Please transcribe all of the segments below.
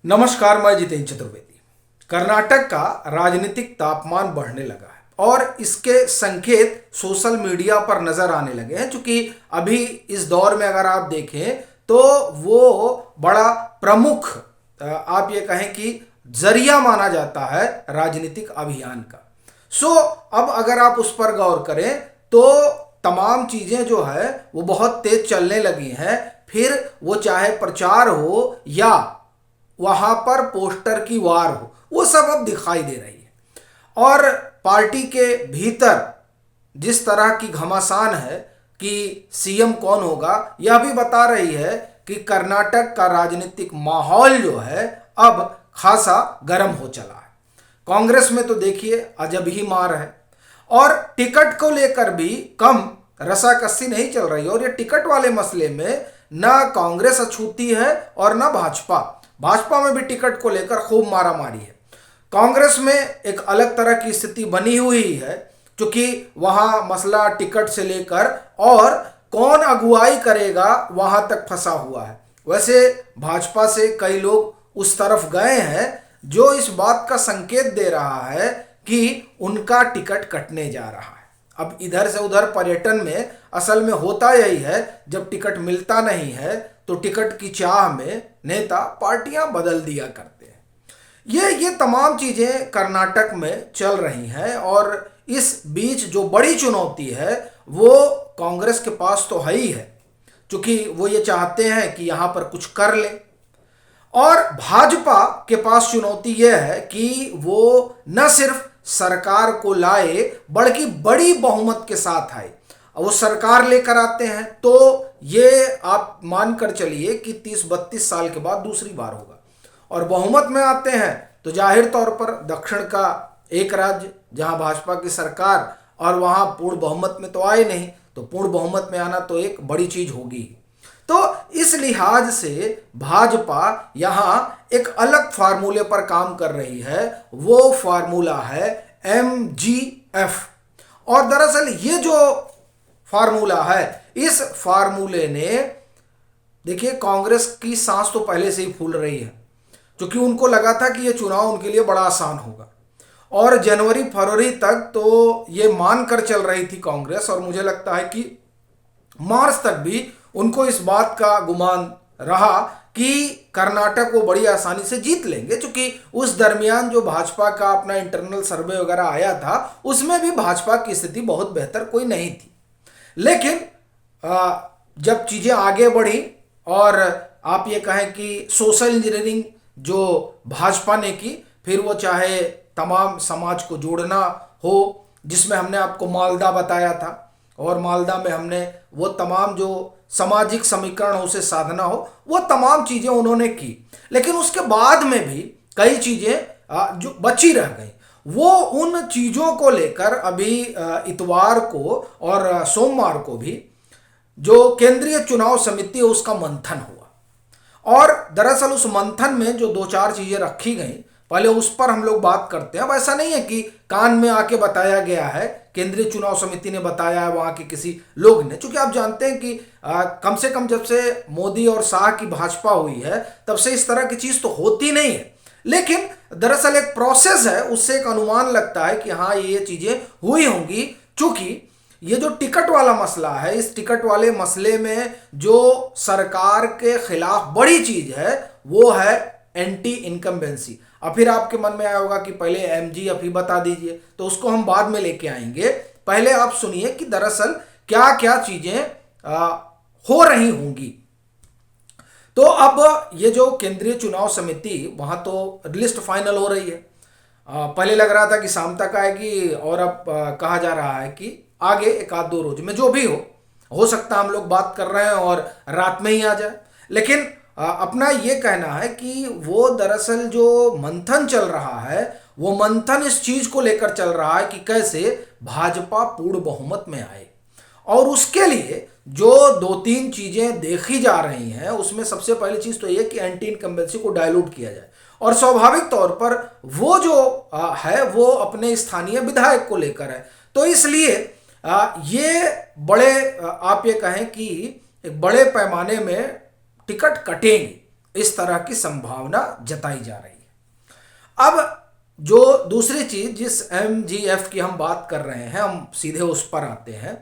नमस्कार, मैं जितेंद्र चतुर्वेदी। कर्नाटक का राजनीतिक तापमान बढ़ने लगा है और इसके संकेत सोशल मीडिया पर नजर आने लगे हैं। क्योंकि अभी इस दौर में अगर आप देखें तो वो बड़ा प्रमुख आप ये कहें कि जरिया माना जाता है राजनीतिक अभियान का। अब अगर आप उस पर गौर करें तो तमाम चीजें जो है वो बहुत तेज चलने लगी हैं। फिर वो चाहे प्रचार हो या वहां पर पोस्टर की वार हो, वो सब अब दिखाई दे रही है। और पार्टी के भीतर जिस तरह की घमासान है कि सीएम कौन होगा, यह भी बता रही है कि कर्नाटक का राजनीतिक माहौल जो है अब खासा गर्म हो चला है। कांग्रेस में तो देखिए अजब ही मार है और टिकट को लेकर भी कम रसाकसी नहीं चल रही है। और ये टिकट वाले मसले में ना कांग्रेस अछूती है और ना भाजपा में भी टिकट को लेकर खूब मारामारी है। कांग्रेस में एक अलग तरह की स्थिति बनी हुई है, क्योंकि वहां मसला टिकट से लेकर और कौन अगुवाई करेगा वहां तक फंसा हुआ है। वैसे भाजपा से कई लोग उस तरफ गए हैं जो इस बात का संकेत दे रहा है कि उनका टिकट कटने जा रहा है। अब इधर से उधर पर्यटन में असल में होता यही है, जब टिकट मिलता नहीं है तो टिकट की चाह में नेता पार्टियां बदल दिया करते हैं। ये तमाम चीजें कर्नाटक में चल रही हैं। और इस बीच जो बड़ी चुनौती है वो कांग्रेस के पास तो है ही है, क्योंकि वो ये चाहते हैं कि यहां पर कुछ कर ले। और भाजपा के पास चुनौती यह है कि वो न सिर्फ सरकार को लाए बल्कि बड़ी बहुमत के साथ आए। वो सरकार लेकर आते हैं तो ये आप मानकर चलिए कि 30-32 साल के बाद दूसरी बार होगा। और बहुमत में आते हैं तो जाहिर तौर पर दक्षिण का एक राज्य जहां भाजपा की सरकार, और वहां पूर्ण बहुमत में तो आए नहीं, तो पूर्ण बहुमत में आना तो एक बड़ी चीज होगी। तो इस लिहाज से भाजपा यहां एक अलग फार्मूले पर काम कर रही है। वो फार्मूला है MGF। और दरअसल ये जो फार्मूला है, इस फार्मूले ने देखिए कांग्रेस की सांस तो पहले से ही फूल रही है, क्योंकि उनको लगा था कि ये चुनाव उनके लिए बड़ा आसान होगा। और जनवरी फरवरी तक तो ये मानकर चल रही थी कांग्रेस, और मुझे लगता है कि मार्च तक भी उनको इस बात का गुमान रहा कि कर्नाटक वो बड़ी आसानी से जीत लेंगे। क्योंकि उस दरमियान जो भाजपा का अपना इंटरनल सर्वे वगैरह आया था, उसमें भी भाजपा की स्थिति बहुत बेहतर कोई नहीं थी। लेकिन जब चीजें आगे बढ़ी और आप ये कहें कि सोशल इंजीनियरिंग जो भाजपा ने की, फिर वो चाहे तमाम समाज को जोड़ना हो, जिसमें हमने आपको मालदा बताया था, और मालदा में हमने वो तमाम जो सामाजिक समीकरण उसे साधना हो, वो तमाम चीजें उन्होंने की। लेकिन उसके बाद में भी कई चीजें जो बची रह गई, वो उन चीजों को लेकर अभी इतवार को और सोमवार को भी जो केंद्रीय चुनाव समिति है उसका मंथन हुआ। और दरअसल उस मंथन में जो 2-4 चीजें रखी गई, पहले उस पर हम लोग बात करते हैं। अब ऐसा नहीं है कि कान में आके बताया गया है, केंद्रीय चुनाव समिति ने बताया है, वहां के किसी लोग ने। चूंकि आप जानते हैं कि कम से कम जब से मोदी और शाह की भाजपा हुई है तब से इस तरह की चीज तो होती नहीं है। लेकिन दरअसल एक प्रोसेस है, उससे एक अनुमान लगता है कि हाँ ये चीजें हुई होंगी। चूंकि ये जो टिकट वाला मसला है, इस टिकट वाले मसले में जो सरकार के खिलाफ बड़ी चीज है वो है एंटी इनकम्बेंसी। अब फिर आपके मन में आया होगा कि पहले MGF ही बता दीजिए, तो उसको हम बाद में लेके आएंगे। पहले आप सुनिए कि दरअसल क्या क्या चीजें हो रही होंगी। तो अब ये जो केंद्रीय चुनाव समिति, वहां तो लिस्ट फाइनल हो रही है। पहले लग रहा था कि शाम तक आएगी, और अब कहा जा रहा है कि आगे 1-2 रोज में जो भी हो सकता है हम लोग बात कर रहे हैं और रात में ही आ जाए। लेकिन अपना ये कहना है कि वो दरअसल जो मंथन चल रहा है, वो मंथन इस चीज को लेकर चल रहा है कि कैसे भाजपा पूर्ण बहुमत में आए। और उसके लिए जो 2-3 चीजें देखी जा रही हैं, उसमें सबसे पहली चीज तो ये कि एंटी इनकम्बेंसी को डायलूट किया जाए। और स्वाभाविक तौर पर वो जो है वो अपने स्थानीय विधायक को लेकर है। तो इसलिए ये बड़े आप ये कहें कि एक बड़े पैमाने में टिकट कटेंगे, इस तरह की संभावना जताई जा रही है। अब जो दूसरी चीज जिस MGF की हम बात कर रहे हैं, हम सीधे उस पर आते हैं।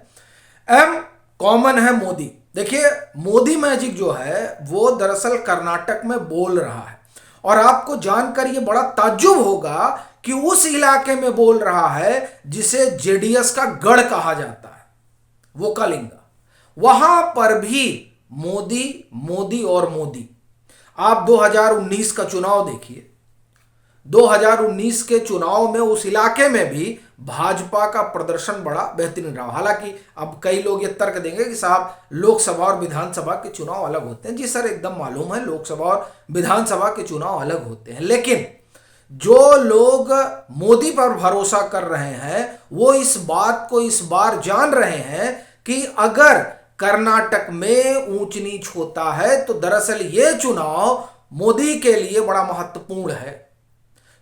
M कॉमन है मोदी। देखिए, मोदी मैजिक जो है वो दरअसल कर्नाटक में बोल रहा है, और आपको जानकर ये बड़ा ताज्जुब होगा कि उस इलाके में बोल रहा है जिसे JDS का गढ़ कहा जाता है, वो कलिंगा, वहां पर भी मोदी मोदी और मोदी। आप 2019 का चुनाव देखिए, 2019 के चुनाव में उस इलाके में भी भाजपा का प्रदर्शन बड़ा बेहतरीन रहा। हालांकि अब कई लोग ये तर्क देंगे कि साहब लोकसभा और विधानसभा के चुनाव अलग होते हैं। जी सर, एकदम मालूम है, लोकसभा और विधानसभा के चुनाव अलग होते हैं, लेकिन जो लोग मोदी पर भरोसा कर रहे हैं वो इस बात को इस बार जान रहे हैं कि अगर कर्नाटक में ऊंच नीच होता है तो दरअसल ये चुनाव मोदी के लिए बड़ा महत्वपूर्ण है,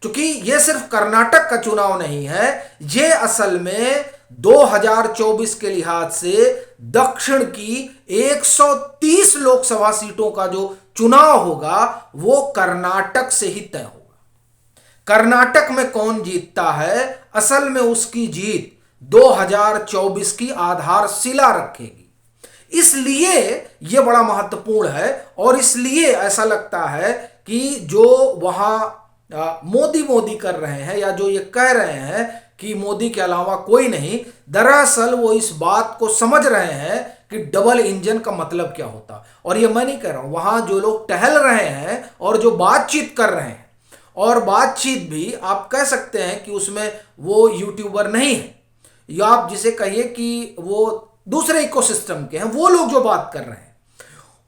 क्योंकि ये सिर्फ कर्नाटक का चुनाव नहीं है, ये असल में 2024 के लिहाज से दक्षिण की 130 लोकसभा सीटों का जो चुनाव होगा वो कर्नाटक से ही तय होगा। कर्नाटक में कौन जीतता है, असल में उसकी जीत 2024 की आधारशिला रखेगी। इसलिए यह बड़ा महत्वपूर्ण है, और इसलिए ऐसा लगता है कि जो वहां मोदी मोदी कर रहे हैं या जो ये कह रहे हैं कि मोदी के अलावा कोई नहीं, दरअसल वो इस बात को समझ रहे हैं कि डबल इंजन का मतलब क्या होता। और ये मैं नहीं कह रहा हूं, वहां जो लोग टहल रहे हैं और जो बातचीत कर रहे हैं, और बातचीत भी आप कह सकते हैं कि उसमें वो यूट्यूबर नहीं है, या आप जिसे कहिए कि वो दूसरे इकोसिस्टम के हैं, वो लोग जो बात कर रहे हैं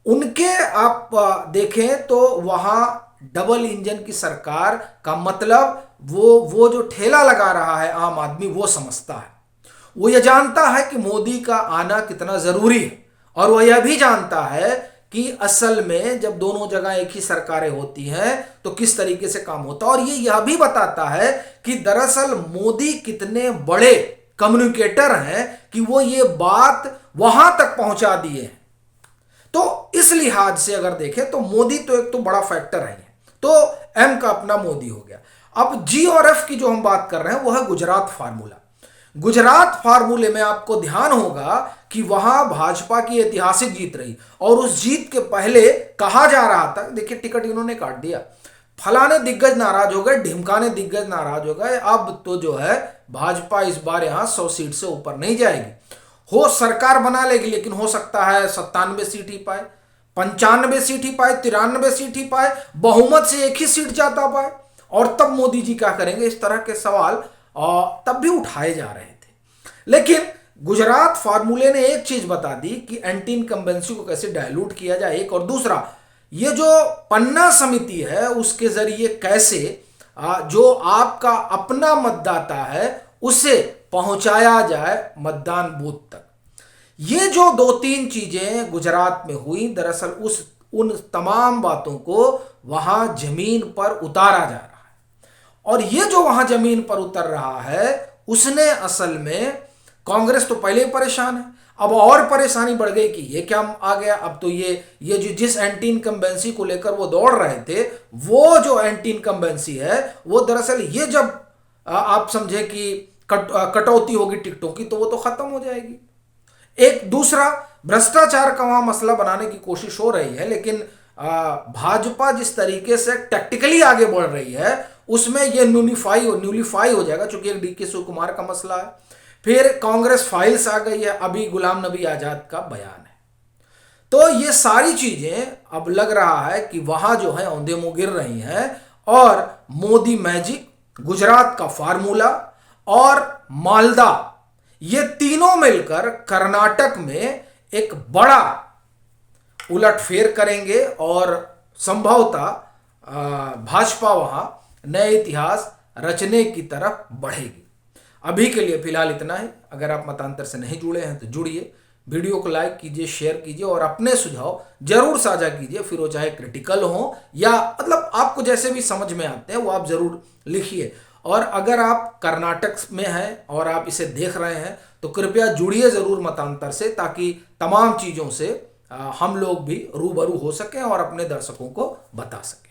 उनके आप देखें तो वहां डबल इंजन की सरकार का मतलब वो जो ठेला लगा रहा है आम आदमी वो समझता है। वो ये जानता है कि मोदी का आना कितना जरूरी है, और वह यह भी जानता है कि असल में जब दोनों जगह एक ही सरकारें होती हैं तो किस तरीके से काम होता है। और ये यह भी बताता है कि दरअसल मोदी कितने बड़े कम्युनिकेटर हैं कि वो ये बात वहां तक पहुंचा दिए हैं। तो इस लिहाज से अगर देखें तो मोदी तो एक तो बड़ा फैक्टर है, तो M का अपना मोदी हो गया। अब G और F की जो हम बात कर रहे हैं वो है गुजरात फार्मूला। गुजरात फार्मूले में आपको ध्यान होगा कि वहां भाजपा की ऐतिहासिक जीत रही, और उस जीत के पहले कहा जा रहा था, देखिए टिकट इन्होंने काट दिया, फलाने दिग्गज नाराज हो गए, ढिमकाने दिग्गज नाराज हो गए, अब तो जो है भाजपा इस बार यहां 100 सीट से ऊपर नहीं जाएगी। हो सरकार बना लेगी, लेकिन हो सकता है 97 सीट ही पाए, 95 सीट ही पाए, 93 सीट ही पाए, बहुमत से एक ही सीट जाता पाए, और तब मोदी जी क्या करेंगे। इस तरह के सवाल तब भी उठाए जा रहे थे। लेकिन गुजरात फार्मूले ने एक चीज बता दी कि एंटी इनकम्बेंसी को कैसे डायलूट किया जाए, एक, और दूसरा ये जो पन्ना समिति है उसके जरिए कैसे जो आपका अपना मतदाता है उसे पहुंचाया जाए मतदान बूथ तक। ये जो 2-3 चीजें गुजरात में हुई, दरअसल उन तमाम बातों को वहां जमीन पर उतारा जा रहा है, और ये जो वहां जमीन पर उतर रहा है उसने असल में, कांग्रेस तो पहले ही परेशान है, अब और परेशानी बढ़ गई कि ये क्या आ गया। अब तो ये जो जिस एंटी इनकम्बेंसी को लेकर वो दौड़ रहे थे, वो जो एंटी इनकम्बेंसी है वो दरअसल ये जब आप समझे कि कटौती होगी टिकटों की तो वो तो खत्म हो जाएगी। एक दूसरा भ्रष्टाचार का वहां मसला बनाने की कोशिश हो रही है, लेकिन भाजपा जिस तरीके से टैक्टिकली आगे बढ़ रही है उसमें ये न्यूलीफाई हो जाएगा, चूंकि एक DK शिवकुमार का मसला है, फिर कांग्रेस फाइल्स आ गई है, अभी गुलाम नबी आजाद का बयान है। तो ये सारी चीजें अब लग रहा है कि वहां जो है औंधे मुंह गिर रही हैं, और मोदी मैजिक, गुजरात का फार्मूला और मालदा, ये तीनों मिलकर कर्नाटक में एक बड़ा उलटफेर करेंगे, और संभवतः भाजपा वहां नए इतिहास रचने की तरफ बढ़ेगी। अभी के लिए फिलहाल इतना ही। अगर आप मतांतर से नहीं जुड़े हैं तो जुड़िए, वीडियो को लाइक कीजिए, शेयर कीजिए, और अपने सुझाव जरूर साझा कीजिए, फिर वो चाहे क्रिटिकल हो या मतलब आपको जैसे भी समझ में आते हैं वो आप जरूर लिखिए। और अगर आप कर्नाटक में हैं और आप इसे देख रहे हैं तो कृपया जुड़िए जरूर मतांतर से, ताकि तमाम चीज़ों से हम लोग भी रूबरू हो सकें और अपने दर्शकों को बता सकें।